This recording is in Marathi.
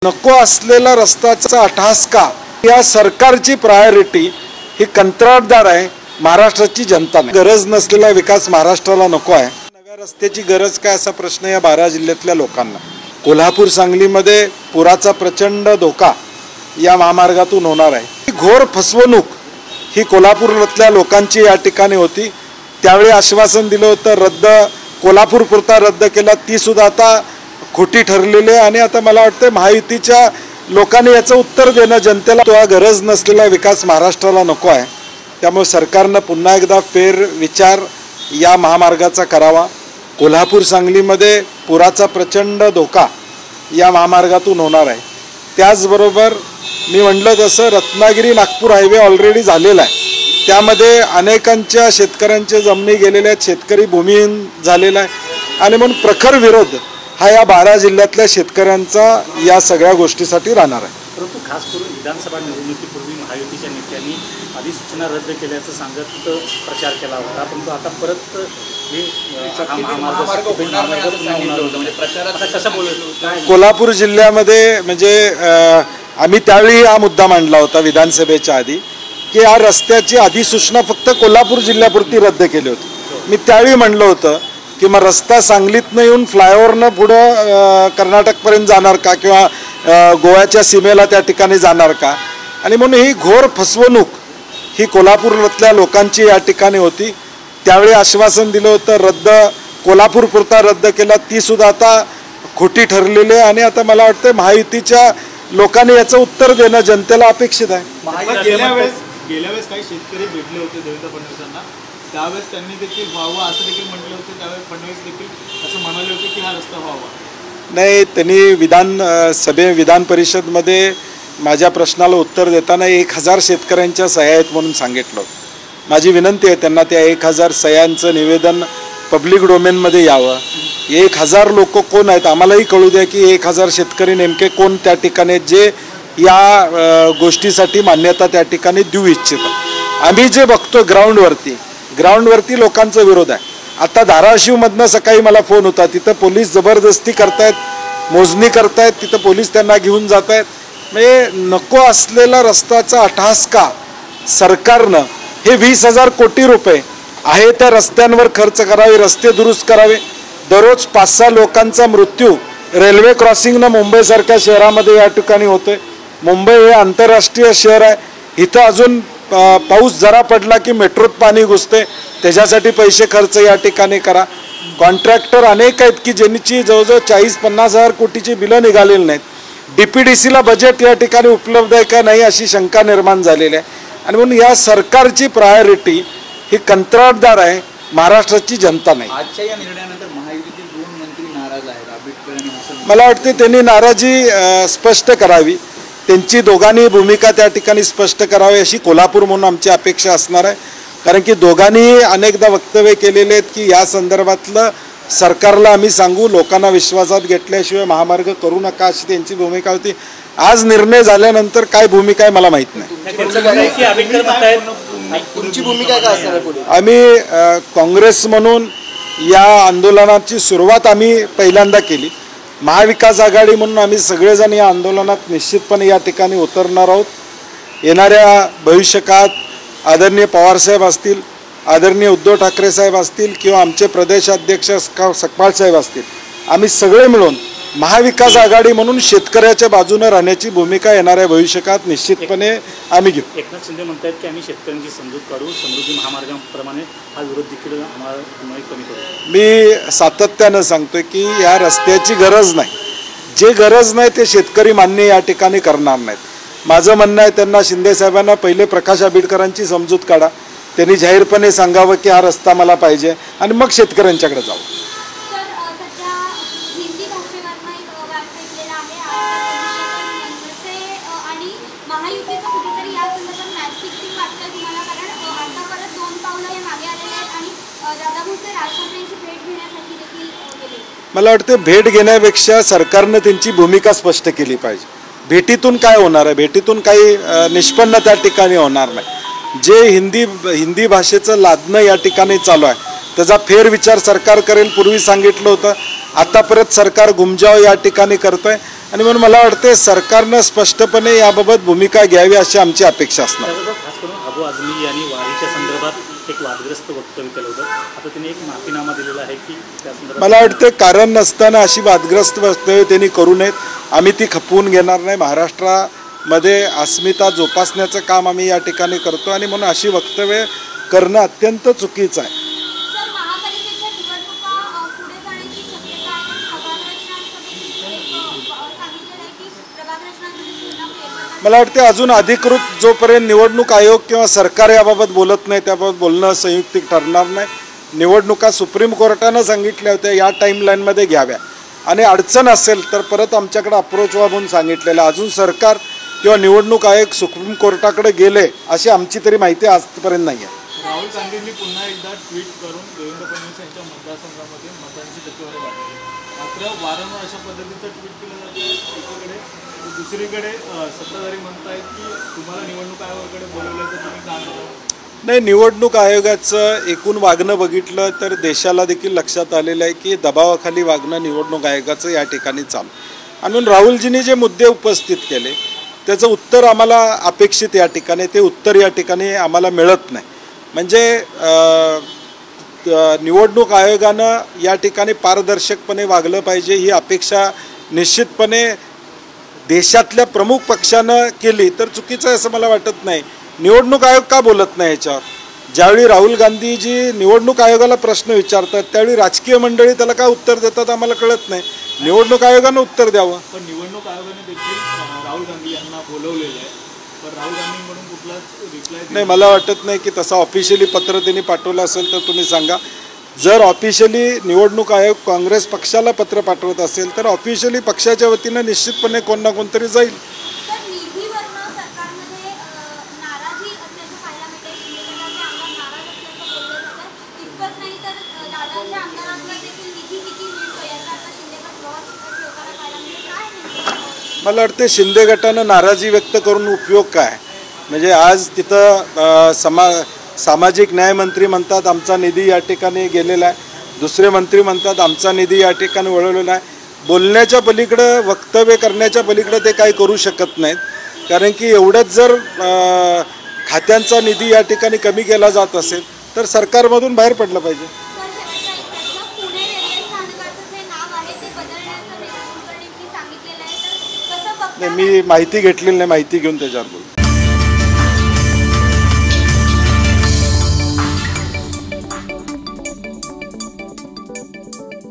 नको असलेला रस्त्याचा अट्टहास का? या सरकारची प्रायोरिटी ही कंत्राटदार आहे, महाराष्ट्राची जनता नाही। गरज नसलेला विकास महाराष्ट्राला नको आहे। नव्या रस्त्याची गरज काय असा प्रश्न या 12 जिल्ह्यातल्या लोकांना। कोल्हापूर सांगलीमध्ये पुराचा प्रचंड धोका या महामार्गातून होणार आहे। घोर फसवणूक ही कोल्हापूरातल्या लोकांची या ठिकाणी होती। त्यावेळी आश्वासन दिलं होतं रद्द, कोल्हापूर पुरता रद्द केला, ती सुद्धा आता खोटी ठरलेली आहे। आणि आता मला वाटतं महायुतीच्या लोकांनी याचं उत्तर देणं जनतेला, तो गरज नसलेला विकास महाराष्ट्राला नको आहे। त्यामुळे सरकारनं पुन्हा एकदा फेर विचार या महामार्गाचा करावा। कोल्हापूर सांगलीमध्ये पुराचा प्रचंड धोका या महामार्गातून होणार आहे। त्याचबरोबर मी म्हटलं तसं रत्नागिरी नागपूर हायवे ऑलरेडी झालेला आहे, त्यामध्ये अनेकांच्या शेतकऱ्यांच्या जमिनी गेलेल्या आहेत, शेतकरी भूमिहीन झालेला आहे आणि म्हणून प्रखर विरोध हा या 12 जिल्ह्यातल्या शेतकऱ्यांचा या सगळ्या गोष्टीसाठी राहणार आहे। परंतु खास करून विधानसभा निवडणुकीपूर्वी महायुतीच्या नेत्यांनी अधिसूचना रद्द केल्याचं सांगत प्रचार केला होता, परंतु आता परत कोल्हापूर जिल्ह्यामध्ये म्हणजे आम्ही त्यावेळी हा मुद्दा मांडला होता विधानसभेच्या आधी की या रस्त्याची अधिसूचना फक्त कोल्हापूर जिल्ह्यापुरती रद्द केली होती। मी त्यावेळी म्हणलं होतं की मग रस्ता सांगलीतनं येऊन फ्लायओव्हरनं पुढं कर्नाटकपर्यंत जाणार का किंवा गोव्याच्या सीमेला त्या ठिकाणी जाणार का? आणि म्हणून ही घोर फसवणूक ही कोल्हापूरातल्या लोकांची या ठिकाणी होती। त्यावेळी आश्वासन दिलं होतं रद्द, कोल्हापूर पुरता रद्द केला, ती सुद्धा आता खोटी ठरलेली आहे। आणि आता मला वाटतं महायुतीच्या लोकांनी याचं उत्तर देणं जनतेला अपेक्षित आहे। गेल्या वेळेस काही शेतकरी भेटले होते देवेंद्र फडणवीसांना, त्यावेळेस त्यांनी देखील व्हावं असं देखील म्हटलं होतं। त्यावेळेस फडणवीस देखील असं म्हणाले होते की हा रस्ता व्हावा। नाही, त्यांनी विधान परिषदमध्ये माझ्या प्रश्नाला उत्तर देताना 1000 शेतकऱ्यांच्या सह्या आहेत म्हणून सांगितलं। माझी विनंती आहे त्यांना त्या 1000 सह्यांचं निवेदन पब्लिक डोमेनमध्ये यावं। 1000 लोक कोण आहेत आम्हालाही कळू द्या की 1000 शेतकरी नेमके कोण त्या ठिकाणी जे या गोष्टीसाठी मान्यता त्या ठिकाणी देऊ इच्छितात। आम्ही जे बघतो ग्राउंडवरती लोकांचा विरोध आहे। आता धाराशिवमधनं सकाळी मला फोन होता, तिथं पोलीस जबरदस्ती करतायत, मोजणी करतायत, तिथं पोलीस त्यांना घेऊन जात आहेत। म्हणजे नको असलेला रस्त्याचा अट्टहास का? सरकारनं हे 20,000 कोटी रुपये आहे त्या रस्त्यांवर खर्च करावे, रस्ते दुरुस्त करावे। दररोज 5-6 लोकांचा मृत्यू रेल्वे क्रॉसिंगनं मुंबईसारख्या शहरामध्ये या ठिकाणी होतोय। मुंबई हे आंतरराष्ट्रीय शहर आहे, इथं अजून पाऊस जरा पडला की मेट्रोत पाणी घुसते, त्याच्यासाठी पैसे खर्च या ठिकाणी करा। कॉन्ट्रॅक्टर अनेक आहेत की ज्यांची जवळजवळ 40-50 हजार कोटीची बिलं निघालेली नाहीत। DPDCला बजेट या ठिकाणी उपलब्ध आहे का नाही अशी शंका निर्माण झालेली आहे। आणि म्हणून या सरकारची प्रायोरिटी ही कंत्राटदार आहे, महाराष्ट्राची जनता नाही। आजच्या या निर्णयानंतर महायुतीतील 2 मंत्री नाराज आहेत, आंबेडकर आणि हसन। मला वाटते त्यांनी नाराजी स्पष्ट करावी, त्यांची दोघांनी भूमिका त्या ठिकाणी स्पष्ट करावी अशी कोल्हापूर म्हणून आमची अपेक्षा असणार आहे। कारण की दोघांनी अनेकदा वक्तव्य केलेले आहेत की या संदर्भातलं सरकारला आम्ही सांगू, लोकांना विश्वासात घेतल्याशिवाय महामार्ग करू नका अशी त्यांची भूमिका होती। आज निर्णय झाल्यानंतर काय भूमिका आहे मला माहीत नाही। तुमची भूमिका काय असणार आहे? आम्ही काँग्रेस म्हणून या आंदोलनाची सुरुवात आम्ही पहिल्यांदा केली। महाविकास आघाडी म्हणून आम्ही सगळेजण या आंदोलनात निश्चितपणे या ठिकाणी उतरणार आहोत। येणाऱ्या भविष्यकाळात आदरणीय पवारसाहेब असतील, आदरणीय उद्धव ठाकरे साहेब असतील किंवा आमचे प्रदेशाध्यक्ष सकपाळ साहेब असतील, आम्ही सगळे मिळून महाविकास आघाडी म्हणून शेतकऱ्याच्या बाजूने राहण्याची भूमिका येणाऱ्या भविष्यकाळात निश्चितपणे आम्ही घेऊ। एकनाथ शिंदे म्हणतात की आम्ही शेतकऱ्यांची समजूत काढू, समृद्धी महामार्गाप्रमाणे हा विरोध देखील आम्हाला कमी करू। मी सातत्यानं सांगतोय की या रस्त्याची गरज नाही, जे गरज नाही ते शेतकरी मान्य या ठिकाणी करणार नाहीत। माझं म्हणणं आहे त्यांना, शिंदे साहेबांना पहिले प्रकाश आंबेडकरांची समजूत काढा, त्यांनी जाहीरपणे सांगावं की हा रस्ता मला पाहिजे आणि मग शेतकऱ्यांच्याकडे जावं। मला वाटतं भेट घेण्यापेक्षा सरकारनं त्यांची भूमिका स्पष्ट केली पाहिजे। भेटीतून काय होणार आहे? भेटीतून काही निष्पन्न त्या ठिकाणी होणार नाही। जे हिंदी भाषेचं लादणं या ठिकाणी चालू आहे त्याचा फेरविचार सरकार करेल। पूर्वी सांगितलं होतं, आता परत सरकार गुमजाव या ठिकाणी करतोय आणि म्हणून मला वाटते सरकारनं स्पष्टपणे याबाबत भूमिका घ्यावी अशी आमची अपेक्षा असणार. त्याबरोबर खास करून अबू आझमी यांनी वारीच्या संदर्भात एक वादग्रस्त वक्तव्य केलं होतं. आता त्यांनी एक माफीनामा दिलेला आहे की त्या संदर्भात मला वाटते कारण नसताना अशी वादग्रस्त वक्तव्य त्यांनी करू नयेत. आम्ही ती खपवून घेणार नाही. महाराष्ट्रामध्ये अस्मिता जोपासण्याचं काम आम्ही या ठिकाणी करतो आणि म्हणून अशी वक्तव्य करणं अत्यंत चुकीचं आहे. सर, महापालिकेच्या निवडणुका पुढे जाण्याची शक्यता आहे. प्रभाग रचनांमध्ये सांगितलेलं आहे की प्रभाग रचनांमध्ये पूर्ण फेरबदल. मला वाटते अजून अधिकृत जोपर्यंत निवडणूक आयोग किंवा सरकार याबाबत बोलत नाही त्याबाबत बोलणं संयुक्तिक ठरणार नाही. निवडणुका सुप्रीम कोर्टानं सांगितल्या होत्या या टाईमलाईनमध्ये घ्याव्या आणि अडचण असेल तर परत आमच्याकडे अप्रोच व्हा म्हणून सांगितलेलं. अजून सरकार किंवा निवडणूक आयोग सुप्रीम कोर्टाकडे गेले अशी आमची तरी माहिती आजपर्यंत नाही आहे. राहुल गांधींनी पुन्हा एकदा ट्विट करून देवेंद्र फडणवीस यांच्या मतदारसंघामध्ये मतांची टक्केवारी वाढवली. मात्र वारंवार अशा पद्धतीचं ट्विट केलं जातं. एकीकडे दुसरीकडे सत्ताधारी म्हणतायत की तुम्हाला निवडणूक आयोगाकडे बोलवलं तर तुम्ही का नाही. नाही, निवडणूक आयोगाचं एकूण वागणं बघितलं तर देशाला देखील लक्षात आलेलं आहे की दबावाखाली वागणं निवडणूक आयोगाचं या ठिकाणी चालू. आणि म्हणून राहुलजींनी जे मुद्दे उपस्थित केले त्याचं उत्तर आम्हाला अपेक्षित या ठिकाणी ते उत्तर या ठिकाणी आम्हाला मिळत नाही. म्हणजे निवडणूक आयोगानं या ठिकाणी पारदर्शकपणे वागलं पाहिजे ही अपेक्षा निश्चितपणे देशातल्या प्रमुख पक्षानं केली तर चुकीचं आहे असं मला वाटत नाही. निवडणूक आयोग का बोलत नाही याच्यावर? ज्यावेळी राहुल गांधीजी निवडणूक आयोगाला प्रश्न विचारतात त्यावेळी राजकीय मंडळी त्याला काय उत्तर देतात आम्हाला कळत नाही. निवडणूक आयोगानं उत्तर द्यावं. पण निवडणूक आयोगाने देखील राहुल गांधी यांना बोलवलेलं आहे. पण राहुल गांधींकडून कुठलाच रिप्लाय नाही, मला वाटत नाही की तसं ऑफिशियली पत्र त्यांनी पाठवलं असेल तर तुम्ही सांगा. जर ऑफिशियली निवडणूक आयोग काँग्रेस पक्षाला पत्र पाठवत असेल तर ऑफिशियली पक्षाच्या वतीनं निश्चितपणे कोण ना कोणतरी जाईल. सर, निधीवरनं सरकारमध्ये नाराजी असल्याचं पाहायला मिळते. शिंदेगडाचे आमदार नाराज असल्याचं बोललं जातं. इतकंच नाही तर दादांच्या आमदारांना देखील निधी किती मिळतो याचा आता शिंदेगड प्रवास ठेवताना पाहायला मिळेल. काय नेमकं? मला वाटते शिंदे गटानं नाराजी व्यक्त करून उपयोग काय? म्हणजे आज तिथं सामाजिक न्याय मंत्री म्हणतात आमचा निधी या ठिकाणी गेलेला आहे. दुसरे मंत्री म्हणतात आमचा निधी या ठिकाणी वळवलेला आहे. बोलण्याच्या पलीकडं वक्तव्य करण्याच्या पलीकडं ते काही करू शकत नाहीत. कारण की एवढंच जर खात्यांचा निधी या ठिकाणी कमी केला जात असेल तर सरकारमधून बाहेर पडलं पाहिजे. सर, शेवटचा एक प्रश्न. पुणे रेल्वे स्थानकाचं जे नाव आहे ते बदलण्याचं रेल्वे कुलकर्णींनी सांगितलेलं आहे. तर कसं बघता? नाही, मी माहिती घेतलेली नाही. माहिती घेऊन त्याच्यावर बोलतो.